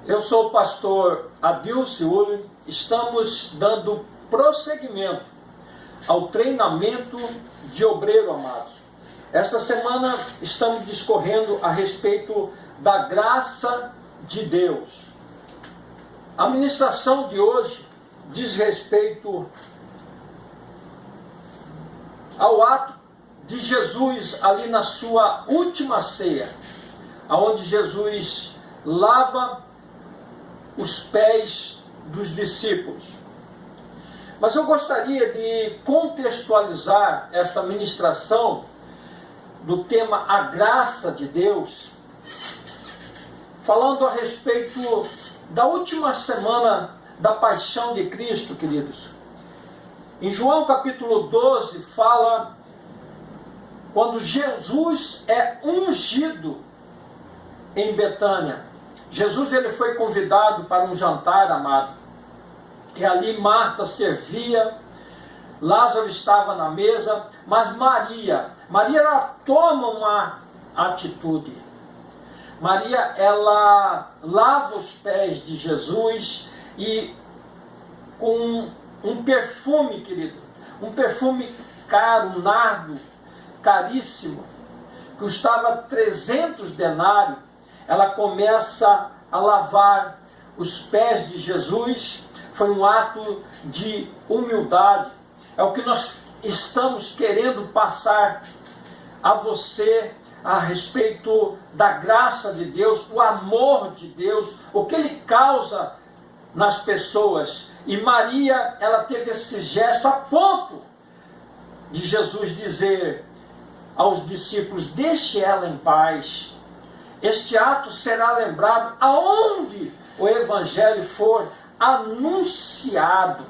Eu sou o pastor Adilson. Estamos dando prosseguimento ao treinamento de obreiro, amados. Esta semana estamos discorrendo a respeito da graça de Deus. A ministração de hoje diz respeito ao ato de Jesus ali na sua última ceia, onde Jesus lava os pés dos discípulos. Mas eu gostaria de contextualizar esta ministração do tema A Graça de Deus, falando a respeito da última semana da paixão de Cristo, queridos. Em João capítulo 12 fala quando Jesus é ungido em Betânia. Jesus ele foi convidado para um jantar, amado. E ali Marta servia, Lázaro estava na mesa, mas Maria ela toma uma atitude. Maria, ela lava os pés de Jesus e com um perfume, querido, um perfume caro, um nardo, caríssimo, custava 300 denários, ela começa a lavar os pés de Jesus. Foi um ato de humildade. É o que nós estamos querendo passar a você a respeito da graça de Deus, o amor de Deus, o que Ele causa nas pessoas. E Maria, ela teve esse gesto a ponto de Jesus dizer aos discípulos: deixe ela em paz. Este ato será lembrado aonde o Evangelho for anunciado.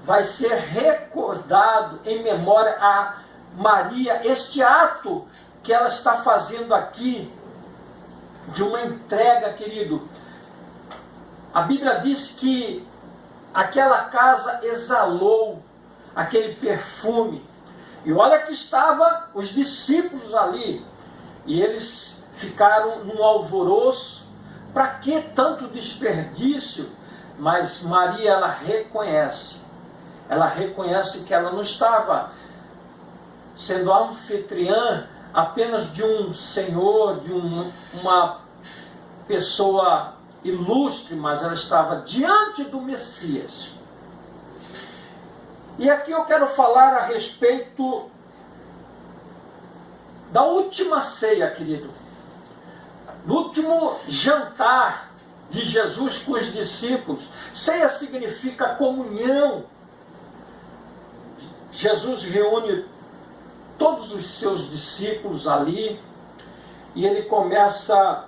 Vai ser recordado em memória a Maria, este ato que ela está fazendo aqui, de uma entrega, querido. A Bíblia diz que aquela casa exalou aquele perfume. E olha que estavam os discípulos ali. E eles ficaram num alvoroço. Para que tanto desperdício? Mas Maria, ela reconhece. Ela reconhece que ela não estava sendo anfitriã apenas de um senhor, de uma pessoa ilustre, mas ela estava diante do Messias. E aqui eu quero falar a respeito da última ceia, querido. Do último jantar de Jesus com os discípulos. Ceia significa comunhão. Jesus reúne todos os seus discípulos ali e ele começa.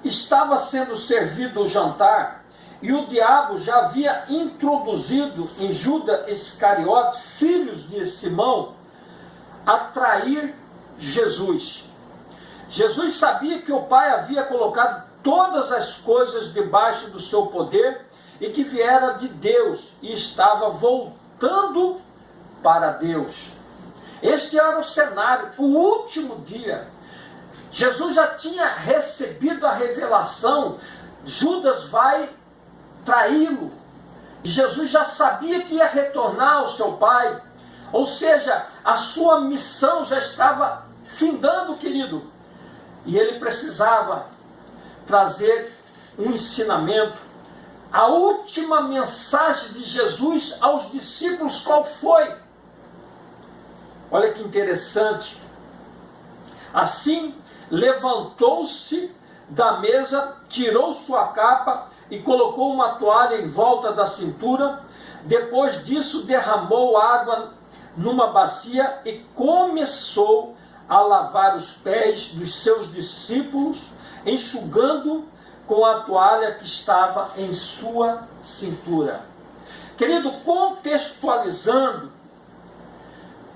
Estava sendo servido o jantar. E o diabo já havia introduzido em Judas Iscariote, filhos de Simão, a trair Jesus. Jesus sabia que o Pai havia colocado todas as coisas debaixo do seu poder e que viera de Deus e estava voltando para Deus. Este era o cenário, o último dia. Jesus já tinha recebido a revelação, Judas vai traí-lo. Jesus já sabia que ia retornar ao seu Pai. Ou seja, a sua missão já estava findando, querido. E ele precisava trazer um ensinamento. A última mensagem de Jesus aos discípulos, qual foi? Olha que interessante. Assim, levantou-se da mesa, tirou sua capa e colocou uma toalha em volta da cintura. Depois disso, derramou água numa bacia e começou a lavar os pés dos seus discípulos, enxugando com a toalha que estava em sua cintura. Querido, contextualizando,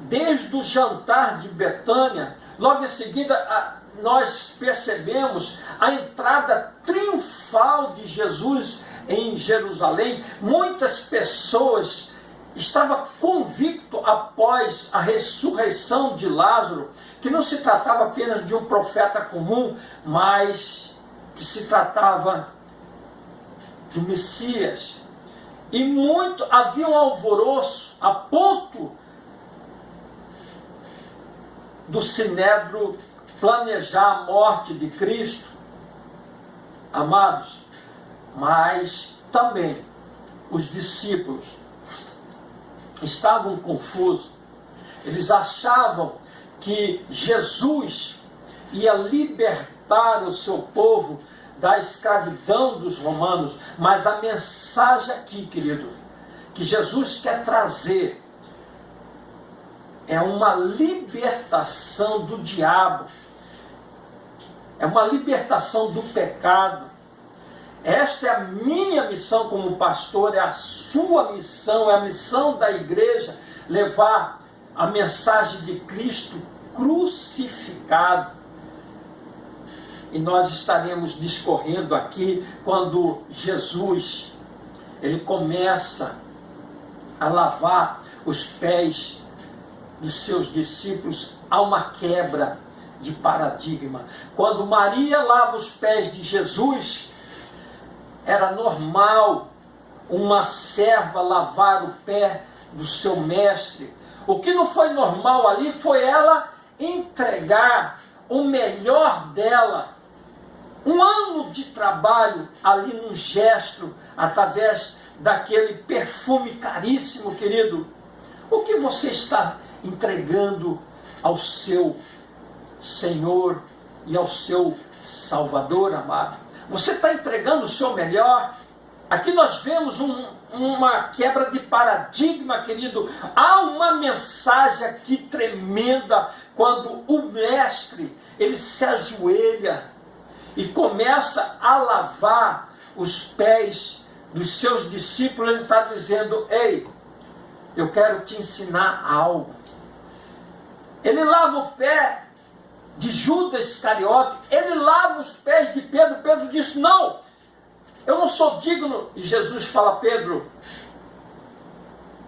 desde o jantar de Betânia, logo em seguida nós percebemos a entrada triunfal de Jesus em Jerusalém. Muitas pessoas estavam convictas após a ressurreição de Lázaro que não se tratava apenas de um profeta comum, mas que se tratava do Messias. E muito havia um alvoroço a ponto do Sinédrio planejar a morte de Cristo. Amados, mas também os discípulos estavam confusos. Eles achavam que Jesus ia libertar o seu povo da escravidão dos romanos, mas a mensagem aqui, querido, que Jesus quer trazer é uma libertação do diabo, é uma libertação do pecado. Esta é a minha missão como pastor, é a sua missão, é a missão da igreja, levar a mensagem de Cristo crucificado. E nós estaremos discorrendo aqui quando Jesus, ele começa a lavar os pés dos seus discípulos. Há uma quebra de paradigma. Quando Maria lava os pés de Jesus, era normal uma serva lavar o pé do seu mestre. O que não foi normal ali foi ela entregar o melhor dela, um ano de trabalho ali num gesto, através daquele perfume caríssimo, querido. O que você está entregando ao seu Senhor e ao seu Salvador, amado? Você está entregando o seu melhor? Aqui nós vemos uma quebra de paradigma, querido. Há uma mensagem aqui tremenda quando o mestre, ele se ajoelha e começa a lavar os pés dos seus discípulos. Ele está dizendo: ei, eu quero te ensinar algo. Ele lava o pé de Judas Iscariote, ele lava os pés de Pedro. Pedro disse: não, eu não sou digno. E Jesus fala: Pedro,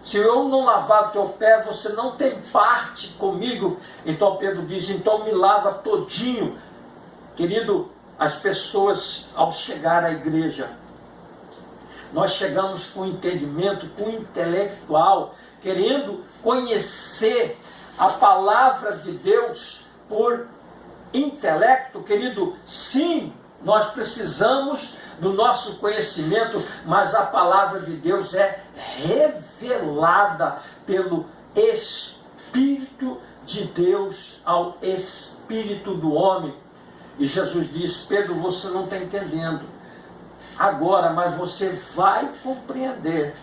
se eu não lavar o teu pé, você não tem parte comigo. Então Pedro diz: então me lava todinho. Querido, as pessoas, ao chegar à igreja, nós chegamos com entendimento, com intelectual, querendo conhecer a palavra de Deus por intelecto, querido. Sim, nós precisamos do nosso conhecimento, mas a palavra de Deus é revelada pelo Espírito de Deus ao Espírito do homem. E Jesus diz: Pedro, você não está entendendo agora, mas você vai compreender.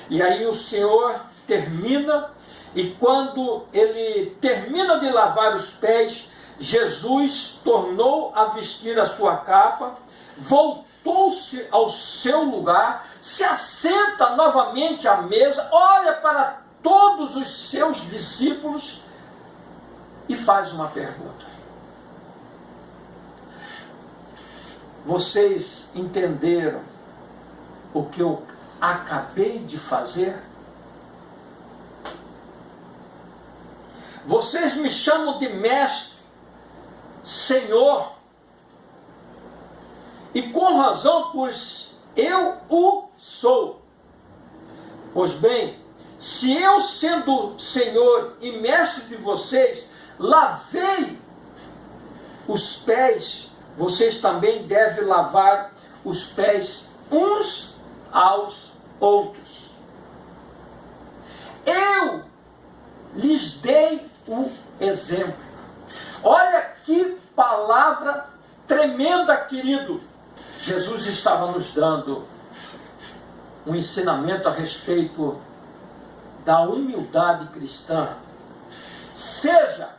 E aí o Senhor termina, e quando ele termina de lavar os pés, Jesus tornou a vestir a sua capa, voltou-se ao seu lugar, se assenta novamente à mesa, olha para todos os seus discípulos e faz uma pergunta: vocês entenderam o que eu acabei de fazer? Vocês me chamam de mestre, Senhor, e com razão, pois eu o sou. Pois bem, se eu, sendo Senhor e mestre de vocês, lavei os pés, vocês também devem lavar os pés uns aos outros. Eu lhes dei o exemplo. Olha que palavra tremenda, querido. Jesus estava nos dando um ensinamento a respeito da humildade cristã. Seja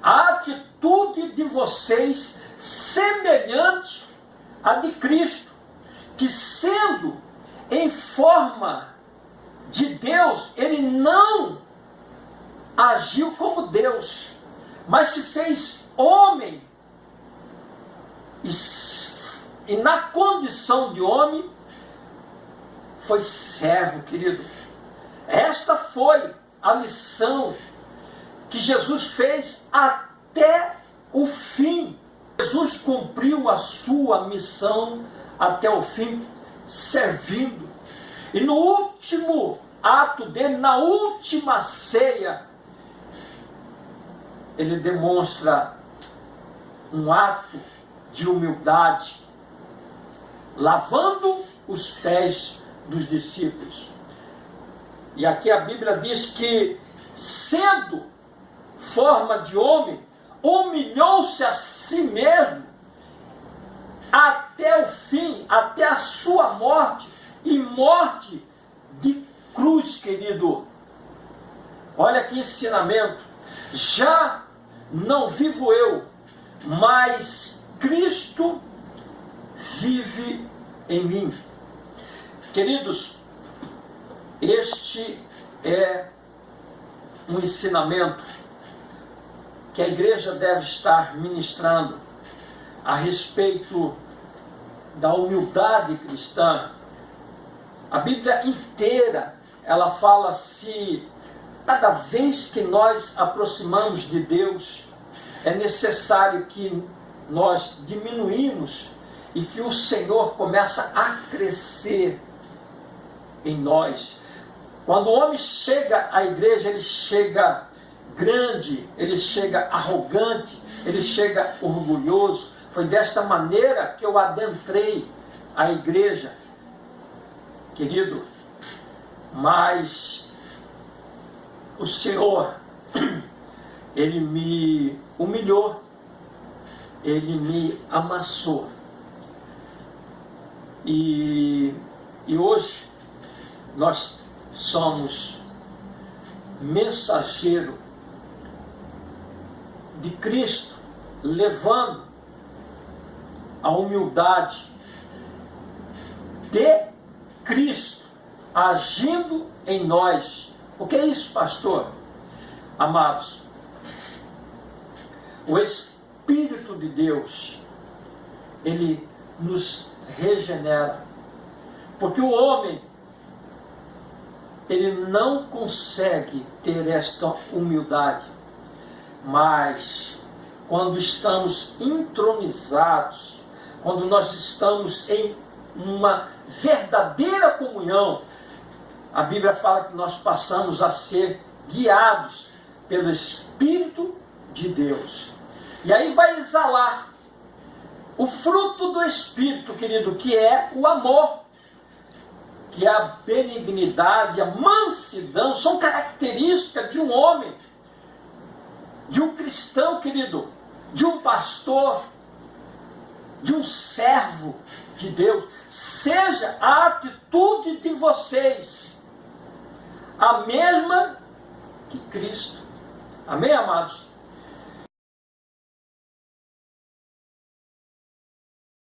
a atitude de vocês semelhante à de Cristo, que, sendo em forma de Deus, ele não agiu como Deus, mas se fez homem, e na condição de homem foi servo, querido. Esta foi a lição que Jesus fez até o fim. Jesus cumpriu a sua missão até o fim, servindo. E no último ato dele, na última ceia, ele demonstra um ato de humildade, lavando os pés dos discípulos. E aqui a Bíblia diz que, sendo forma de homem, humilhou-se a si mesmo até o fim, até a sua morte, e morte de cruz, querido. Olha que ensinamento. Já não vivo eu, mas Cristo vive em mim. Queridos, este é um ensinamento que a igreja deve estar ministrando a respeito da humildade cristã. A Bíblia inteira, ela fala se cada vez que nós aproximamos de Deus, é necessário que nós diminuímos e que o Senhor começa a crescer em nós. Quando o homem chega à igreja, ele chega grande, ele chega arrogante, ele chega orgulhoso. Foi desta maneira que eu adentrei a igreja, querido. Mas o Senhor, ele me humilhou, ele me amassou. E hoje nós somos mensageiro de Cristo, levando a humildade de Cristo agindo em nós. O que é isso, pastor? Amados, o Espírito de Deus, ele nos regenera, porque o homem, ele não consegue ter esta humildade, mas quando estamos entronizados, quando nós estamos em uma verdadeira comunhão, a Bíblia fala que nós passamos a ser guiados pelo Espírito de Deus. E aí vai exalar o fruto do Espírito, querido, que é o amor, que é a benignidade, a mansidão, são características de um homem, de um cristão, querido, de um pastor, de um servo de Deus. Seja a atitude de vocês a mesma que Cristo. Amém, amados?